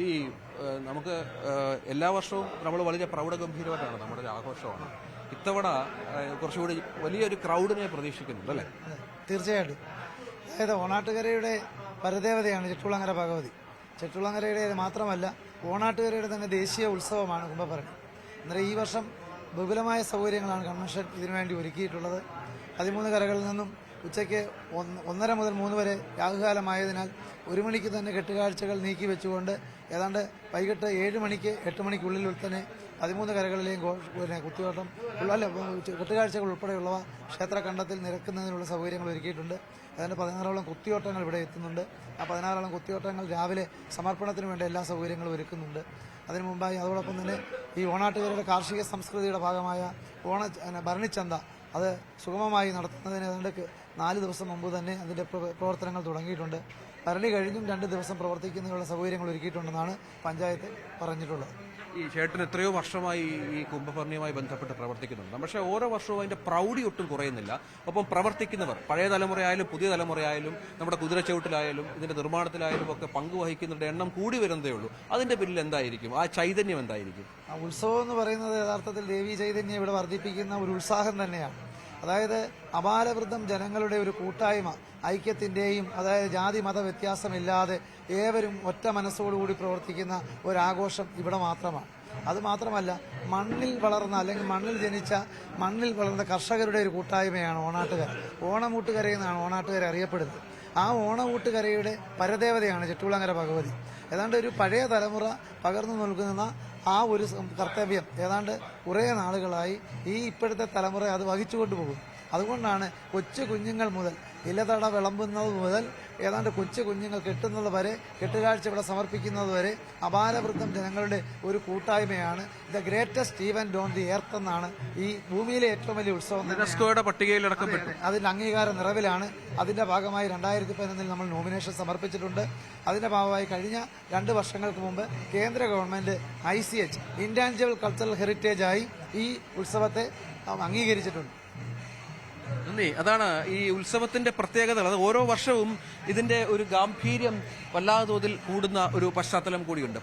ഈ നമുക്ക് എല്ലാ വർഷവും നമ്മൾ വളരെ പ്രൗഢഗംഭീരമായിട്ടാണ് നമ്മുടെ ഒരു ആഘോഷമാണ്. ഇത്തവണ കുറച്ചുകൂടി വലിയൊരു ക്രൗഡിനെ പ്രതീക്ഷിക്കുന്നുണ്ട് അല്ലേ? തീർച്ചയായിട്ടും. അതായത് ഓണാട്ടുകരയുടെ പരദേവതയാണ് ചെട്ടുകുളങ്ങര ഭഗവതി. ചെട്ടുകുളങ്ങരയുടെ മാത്രമല്ല, ഓണാട്ടുകരയുടെ തന്നെ ദേശീയ ഉത്സവമാണ് കുംഭഭരണി. അന്നേരം ഈ വർഷം വിപുലമായ സൗകര്യങ്ങളാണ് കൺവെൻഷൻ ഇതിനുവേണ്ടി ഒരുക്കിയിട്ടുള്ളത്. 13 കരകളിൽ നിന്നും ഉച്ചയ്ക്ക് 1:30 മുതൽ 3 വരെ രാഹുകാലമായതിനാൽ 1 മണിക്ക് തന്നെ കെട്ടുകാഴ്ചകൾ നീക്കി വെച്ചുകൊണ്ട് ഏതാണ്ട് വൈകിട്ട് 7 മണിക്ക് 8 മണിക്കുള്ളിൽ തന്നെ 13 കരകളിലെയും കുത്തിയോട്ടം കെട്ടുകാഴ്ചകൾ ഉൾപ്പെടെയുള്ളവ ക്ഷേത്രകണ്ഠത്തിൽ നിരക്കുന്നതിനുള്ള സൗകര്യങ്ങൾ ഒരുക്കിയിട്ടുണ്ട്. അതിന് 16ഓളം കുത്തിയോട്ടങ്ങൾ ഇവിടെ എത്തുന്നുണ്ട്. ആ 16ഓളം കുത്തിയോട്ടങ്ങൾ രാവിലെ സമർപ്പണത്തിന് വേണ്ട എല്ലാ സൗകര്യങ്ങളും ഒരുക്കുന്നുണ്ട്. അതിനു മുമ്പായി അതോടൊപ്പം തന്നെ ഈ ഓണാട്ടുകാരുടെ കാർഷിക സംസ്കൃതിയുടെ ഭാഗമായ ഭരണിച്ചന്ത അത് സുഗമമായി നടത്തുന്നതിന് ഏതാണ്ട് 4 ദിവസം മുമ്പ് തന്നെ അതിന്റെ പ്രവർത്തനങ്ങൾ തുടങ്ങിയിട്ടുണ്ട്. ഭരണി കഴിഞ്ഞും 2 ദിവസം പ്രവർത്തിക്കുന്നതിനുള്ള സൗകര്യങ്ങൾ ഒരുക്കിയിട്ടുണ്ടെന്നാണ് പഞ്ചായത്ത് പറഞ്ഞിട്ടുള്ളത്. ഈ ചേട്ടൻ എത്രയോ വർഷമായി ഈ കുംഭഭരണിയുമായി ബന്ധപ്പെട്ട് പ്രവർത്തിക്കുന്നുണ്ട്. പക്ഷേ ഓരോ വർഷവും അതിന്റെ പ്രൗഢി ഒട്ടും കുറയുന്നില്ല. ഒപ്പം പ്രവർത്തിക്കുന്നവർ പഴയ തലമുറയായാലും പുതിയ തലമുറയായാലും നമ്മുടെ കുതിരച്ചവിട്ടിലായാലും ഇതിന്റെ നിർമ്മാണത്തിലായാലും ഒക്കെ പങ്കുവഹിക്കുന്നവരുടെ എണ്ണം കൂടി വരുന്നതേ ഉള്ളൂ. അതിന്റെ പിന്നിൽ എന്തായിരിക്കും? ആ ചൈതന്യം എന്തായിരിക്കും? ഉത്സവം എന്ന് പറയുന്നത് യഥാർത്ഥത്തിൽ ദേവീ ചൈതന്യം ഇവിടെ വർദ്ധിപ്പിക്കുന്ന ഒരു ഉത്സാഹം തന്നെയാണ്. അതായത് അപാലവൃദ്ധം ജനങ്ങളുടെ ഒരു കൂട്ടായ്മ, ഐക്യത്തിന്റെയും അതായത് ജാതി മത വ്യത്യാസമില്ലാതെ ഏവരും ഒറ്റ മനസ്സോടുകൂടി പ്രവർത്തിക്കുന്ന ഒരാഘോഷം ഇവിടെ മാത്രമാണ്. അതുമാത്രമല്ല, മണ്ണിൽ വളർന്ന അല്ലെങ്കിൽ മണ്ണിൽ ജനിച്ച മണ്ണിൽ വളർന്ന കർഷകരുടെ ഒരു കൂട്ടായ്മയാണ് ഓണാട്ടുകര. ഓണമൂട്ടുകരയെന്നാണ് ഓണാട്ടുകര അറിയപ്പെടുന്നത്. ആ ഓണമൂട്ടുകരയുടെ പരദേവതയാണ് ചെട്ടുകുളങ്ങര ഭഗവതി. ഏതാണ്ട് ഒരു പഴയ തലമുറ പകർന്നു നൽകുന്ന ആ ഒരു കർത്തവ്യം ഏതാണ്ട് കുറേ നാളുകളായി ഈ ഇപ്പോഴത്തെ തലമുറ അത് വഹിച്ചുകൊണ്ടു പോകും. അതുകൊണ്ടാണ് കൊച്ചു കുഞ്ഞുങ്ങൾ മുതൽ ഇലതട വിളമ്പുന്നത് മുതൽ ഏതാണ്ട് കൊച്ചു കുഞ്ഞുങ്ങൾ കെട്ടുന്നത് വരെ, കെട്ടുകാഴ്ച ഇവിടെ സമർപ്പിക്കുന്നത് വരെ അപാരവൃദ്ധം ജനങ്ങളുടെ ഒരു കൂട്ടായ്മയാണ്. The greatest event on the earth എന്നാണ് ഈ ഭൂമിയിലെ ഏറ്റവും വലിയ ഉത്സവം. യുനെസ്കോയുടെ പട്ടികയിലടക്കം അതിന്റെ അംഗീകാര നിറവിലാണ്. അതിന്റെ ഭാഗമായി 2011 നമ്മൾ നോമിനേഷൻ സമർപ്പിച്ചിട്ടുണ്ട്. അതിന്റെ ഭാഗമായി കഴിഞ്ഞ 2 വർഷങ്ങൾക്ക് മുമ്പ് കേന്ദ്ര government ICH intangible cultural heritage ആയി ഈ ഉത്സവത്തെ അംഗീകരിച്ചിട്ടുണ്ട്. നന്ദി. അതാണ് ഈ ഉത്സവത്തിന്റെ പ്രത്യേകതകൾ. അത് ഓരോ വർഷവും ഇതിന്റെ ഒരു ഗാംഭീര്യം വല്ലാതെ തോതിൽ കൂടുന്ന ഒരു പശ്ചാത്തലം കൂടിയുണ്ട്.